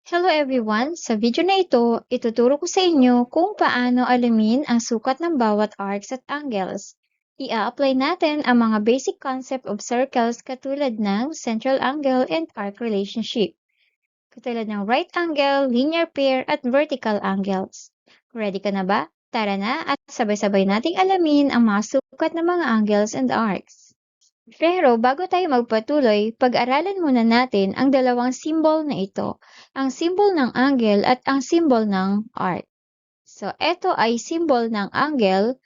Hello everyone! Sa video na ito, ituturo ko sa inyo kung paano alamin ang sukat ng bawat arcs at angles. I-apply natin ang mga basic concept of circles katulad ng central angle and arc relationship, katulad ng right angle, linear pair, at vertical angles. Ready ka na ba? Tara na at sabay-sabay nating alamin ang mga sukat ng mga angles and arcs. Pero bago tayo magpatuloy, pag-aralan muna natin ang dalawang symbol na ito, ang symbol ng angle at ang symbol ng arc. So, ito ay symbol ng angle.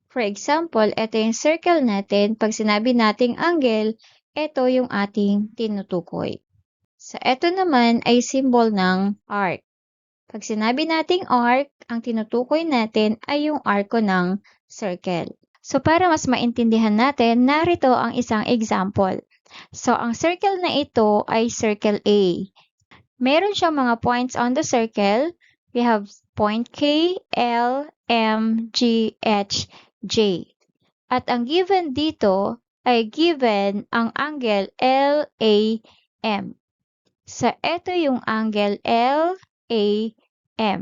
For example, ito yung circle natin. Pag sinabi nating angle, ito yung ating tinutukoy. So, ito naman ay symbol ng arc. Pag sinabi nating arc, ang tinutukoy natin ay yung arco ng circle. So, para mas maintindihan natin, narito ang isang example. So, ang circle na ito ay circle A. Meron siyang mga points on the circle. We have point K, L, M, G, H, J. At ang given dito ay given ang angle LAM. So, ito yung angle LAM,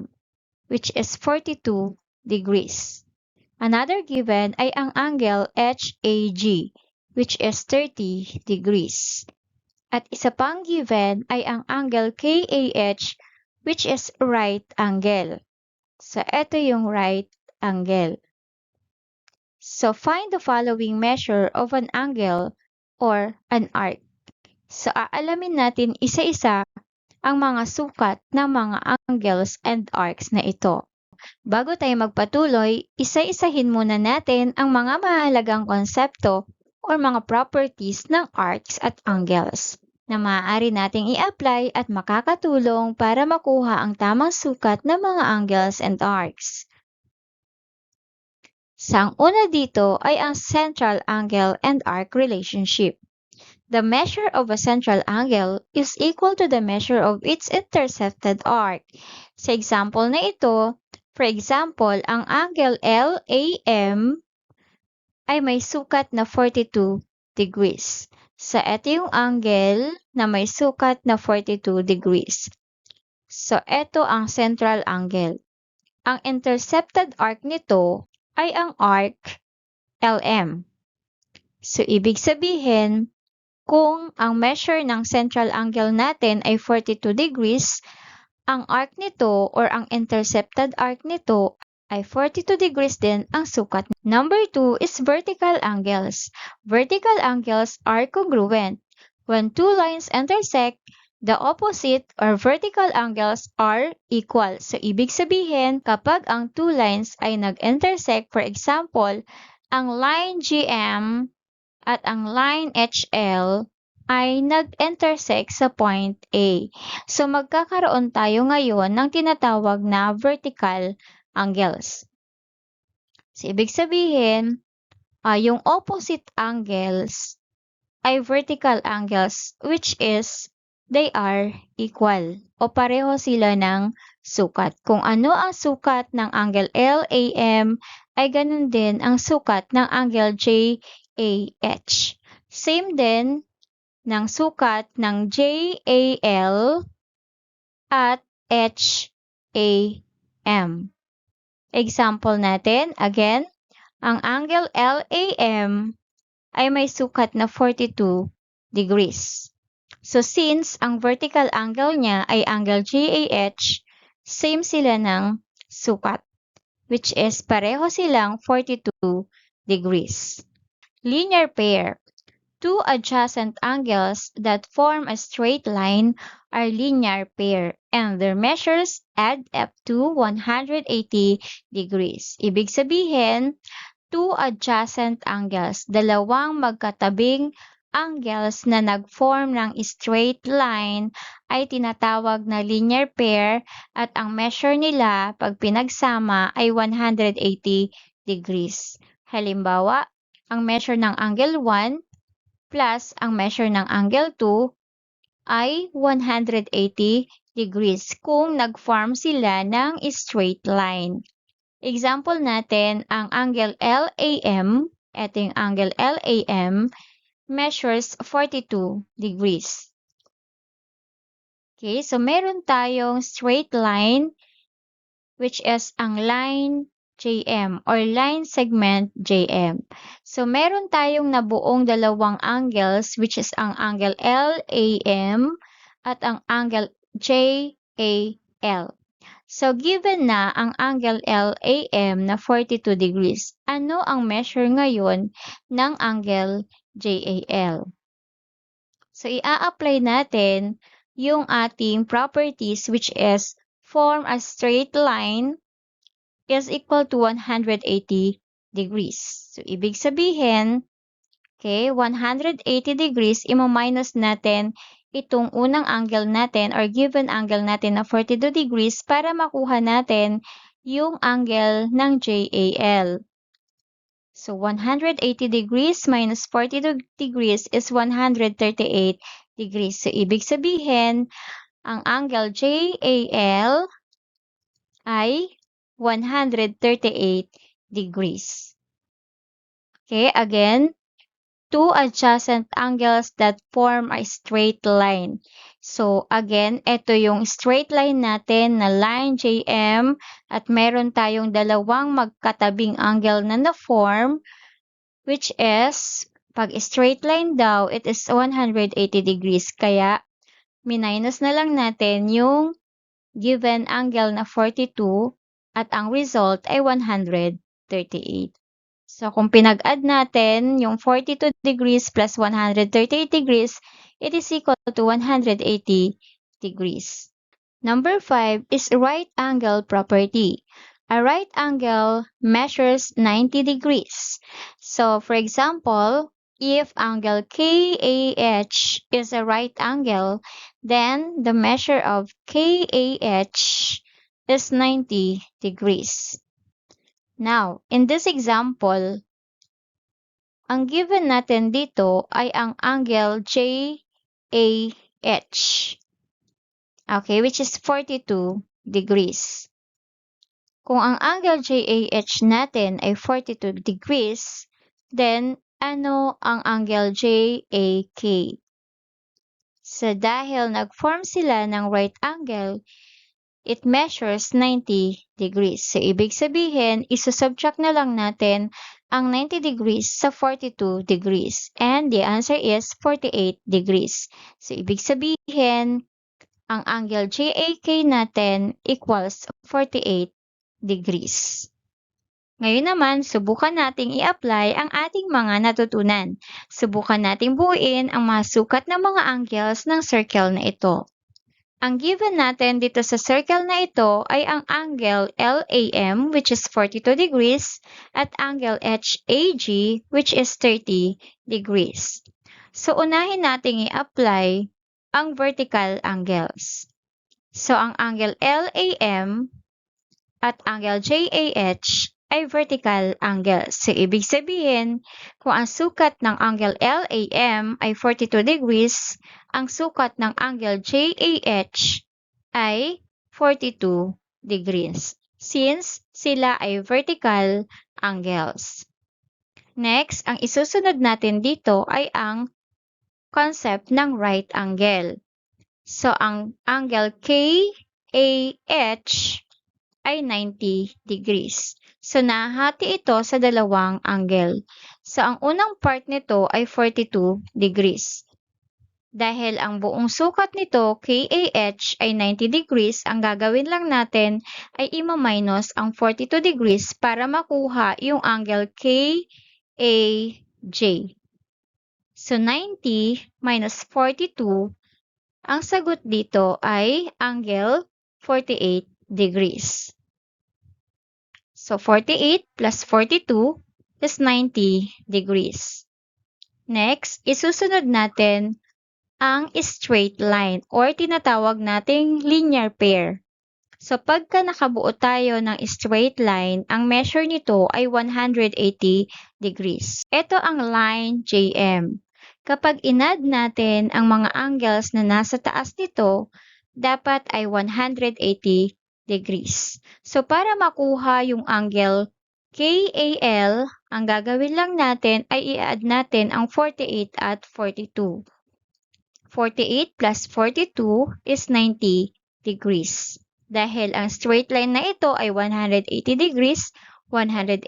which is 42 degrees. Another given ay ang angle HAG, which is 30 degrees. At isa pang given ay ang angle KAH, which is right angle. So, ito yung right angle. So, find the following measure of an angle or an arc. So, aalamin natin isa-isa ang mga sukat ng mga angles and arcs na ito. Bago tayo magpatuloy, isa-isahin muna natin ang mga mahalagang konsepto o mga properties ng arcs at angles na maaari nating i-apply at makakatulong para makuha ang tamang sukat ng mga angles and arcs. Ang una dito ay ang central angle and arc relationship. The measure of a central angle is equal to the measure of its intercepted arc. Sa example na ito, for example, ang angle LAM ay may sukat na 42 degrees. So, ito yung angle na may sukat na 42 degrees. So, ito ang central angle. Ang intercepted arc nito ay ang arc LM. So, ibig sabihin, kung ang measure ng central angle natin ay 42 degrees, ang arc nito or ang intercepted arc nito ay 42 degrees din ang sukat. Number 2 is vertical angles. Vertical angles are congruent. When two lines intersect, the opposite or vertical angles are equal. So, ibig sabihin, kapag ang two lines ay nag-intersect, for example, ang line GM at ang line HL ay nag-intersect sa point A. So, magkakaroon tayo ngayon ng tinatawag na vertical angles. So, ibig sabihin, yung opposite angles ay vertical angles, which is they are equal o pareho sila ng sukat. Kung ano ang sukat ng angle LAM ay ganun din ang sukat ng angle JAH. Same din ng sukat ng JAL at HAM. Example natin, again, ang angle LAM ay may sukat na 42 degrees. So, since ang vertical angle niya ay angle JAH, same sila ng sukat, which is pareho silang 42 degrees. Linear pair. Two adjacent angles that form a straight line are linear pair and their measures add up to 180 degrees. Ibig sabihin, two adjacent angles, dalawang magkatabing angles na nag-form ng straight line ay tinatawag na linear pair at ang measure nila pag pinagsama ay 180 degrees. Halimbawa, ang measure ng angle 1 plus ang measure ng angle 2 ay 180 degrees kung nag-form sila ng straight line. Example natin, ang angle LAM, ito yung angle LAM, measures 42 degrees. Okay, so meron tayong straight line which is ang line JM or line segment JM. So meron tayong nabuong dalawang angles which is ang angle LAM at ang angle JAL. So given na ang angle LAM na 42 degrees, ano ang measure ngayon ng angle JAL? So i-apply natin yung ating properties which is form a straight line is equal to 180 degrees. So ibig sabihin, okay, 180 degrees, imo-minus natin itong unang angle natin or given angle natin na 42 degrees para makuha natin yung angle ng JAL. So 180 degrees minus 42 degrees is 138 degrees. So ibig sabihin, ang angle JAL ay 138 degrees. Okay, again, two adjacent angles that form a straight line. So again, ito yung straight line natin na line JM at meron tayong dalawang magkatabing angle na na-form which is, pag straight line daw, it is 180 degrees. Kaya, minus na lang natin yung given angle na 42 at ang result ay 138. So, kung pinag-add natin yung 42 degrees plus 138 degrees, it is equal to 180 degrees. Number 5 is right angle property. A right angle measures 90 degrees. So, for example, if angle KAH is a right angle, then the measure of KAH is 90 degrees. Now, in this example, ang given natin dito ay ang angle JAH. Okay, which is 42 degrees. Kung ang angle JAH natin ay 42 degrees, then ano ang angle JAK? So dahil nag-form sila ng right angle, it measures 90 degrees. So ibig sabihin, isusubtract na lang natin ang 90 degrees sa 42 degrees. And the answer is 48 degrees. So ibig sabihin, ang angle JAK natin equals 48 degrees. Ngayon naman, subukan nating i-apply ang ating mga natutunan. Subukan nating buuin ang mga sukat ng mga angles ng circle na ito. Ang given natin dito sa circle na ito ay ang angle LAM which is 42 degrees at angle HAG which is 30 degrees. So unahin nating i-apply ang vertical angles. So ang angle LAM at angle JAH ay vertical angles. So ibig sabihin, kung ang sukat ng angle LAM ay 42 degrees, ang sukat ng angle JAH ay 42 degrees since sila ay vertical angles. Next, ang isusunod natin dito ay ang concept ng right angle. So, ang angle KAH ay 90 degrees. So, nahati ito sa dalawang angle. So, ang unang part nito ay 42 degrees. Dahil ang buong sukat nito, KAH, ay 90 degrees, ang gagawin lang natin ay ima-minus ang 42 degrees para makuha yung angle KAJ. So, 90 minus 42, ang sagot dito ay angle 48 degrees. So, 48 plus 42 is 90 degrees. Next, isusunod natin ang straight line or tinatawag nating linear pair. So, pagka nakabuo tayo ng straight line, ang measure nito ay 180 degrees. Ito ang line JM. Kapag inad natin ang mga angles na nasa taas nito, dapat ay 180 degrees. So, para makuha yung angle KAL, ang gagawin lang natin ay i-add natin ang 48 at 42. 48 plus 42 is 90 degrees. Dahil ang straight line na ito ay 180 degrees, 180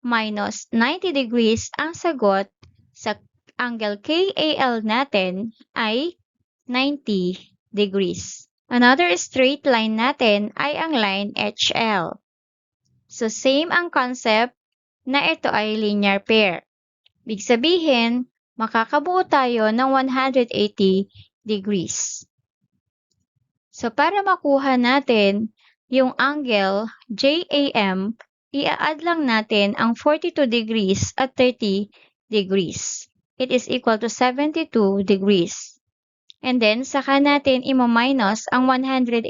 minus 90 degrees, ang sagot sa angle KAL natin ay 90 degrees. Another straight line natin ay ang line HL. So same ang concept na ito ay linear pair. Ibig sabihin, makakabuo tayo ng 180 degrees. So para makuha natin yung angle JAM, i-add lang natin ang 42 degrees at 30 degrees. It is equal to 72 degrees. And then, saka natin i-minus ang 180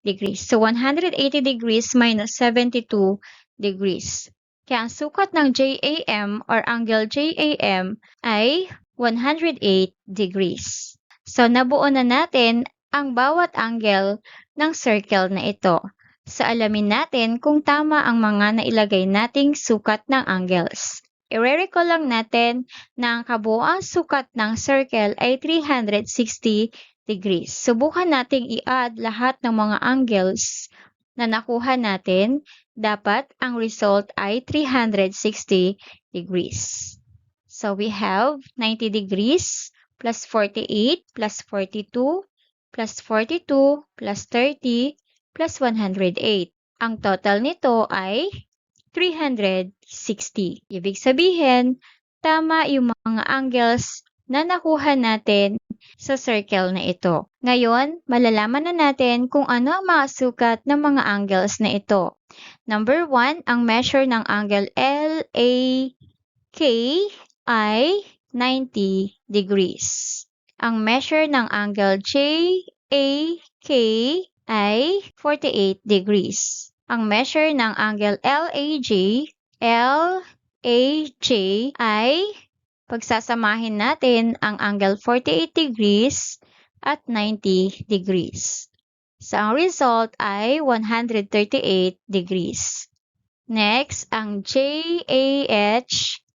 degrees. So, 180 degrees minus 72 degrees. Kaya ang sukat ng JAM or angle JAM ay 108 degrees. So, nabuo na natin ang bawat angle ng circle na ito. So, alamin natin kung tama ang mga nailagay nating sukat ng angles. I-recall lang natin na ang kabuoang sukat ng circle ay 360 degrees. Subukan nating i-add lahat ng mga angles na nakuha natin. Dapat ang result ay 360 degrees. So we have 90 degrees plus 48 plus 42 plus 42 plus 30 plus 108. Ang total nito ay 360. Ibig sabihin, tama yung mga angles na nakuha natin sa circle na ito. Ngayon, malalaman na natin kung ano ang mga sukat ng mga angles na ito. Number 1, ang measure ng angle LAK ay 90 degrees. Ang measure ng angle JAK ay 48 degrees. Ang measure ng angle LAJ ay pagsasamahin natin ang angle 48 degrees at 90 degrees. So, ang result ay 138 degrees. Next, ang JAH,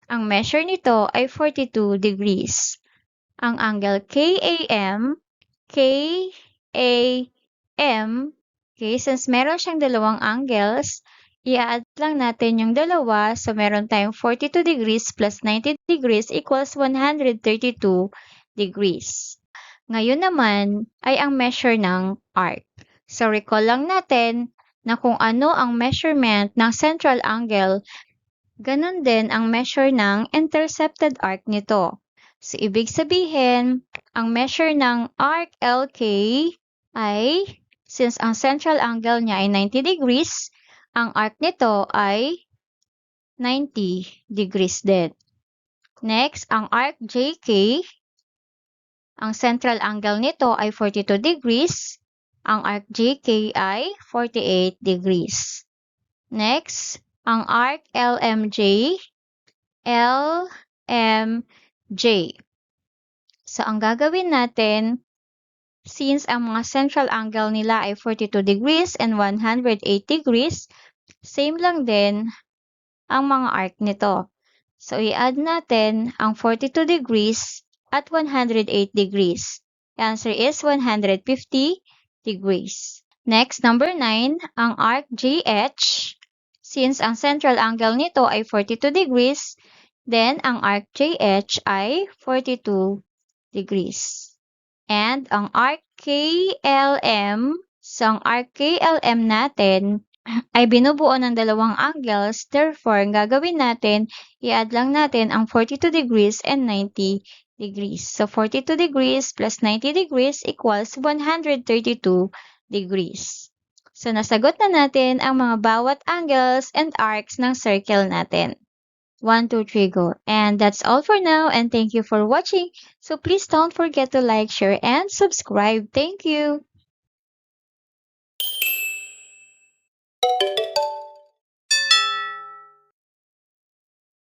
ang measure nito ay 42 degrees. Ang angle KAM, okay, since meron siyang dalawang angles, i-add lang natin yung dalawa. So, meron tayong 42 degrees plus 90 degrees equals 132 degrees. Ngayon naman ay ang measure ng arc. So, recall lang natin na kung ano ang measurement ng central angle, ganun din ang measure ng intercepted arc nito. So, ibig sabihin, ang measure ng arc LK ay, since ang central angle niya ay 90 degrees, ang arc nito ay 90 degrees din. Next, ang arc JK, ang central angle nito ay 42 degrees. Ang arc JK ay 48 degrees. Next, ang arc LMJ. So, ang gagawin natin, since ang mga central angle nila ay 42 degrees and 108 degrees, same lang din ang mga arc nito. So, i-add natin ang 42 degrees at 108 degrees. The answer is 150 degrees. Next, number 9, ang arc GH. Since ang central angle nito ay 42 degrees, then ang arc JH ay 42 degrees. And ang arc KLM, so ang arc KLM natin ay binubuo ng dalawang angles. Therefore, ang gagawin natin, i-add lang natin ang 42 degrees and 90 degrees. So, 42 degrees plus 90 degrees equals 132 degrees. So, nasagot na natin ang mga bawat angles and arcs ng circle natin. 1, 2, 3, go. And that's all for now, and thank you for watching. So, please don't forget to like, share, and subscribe. Thank you!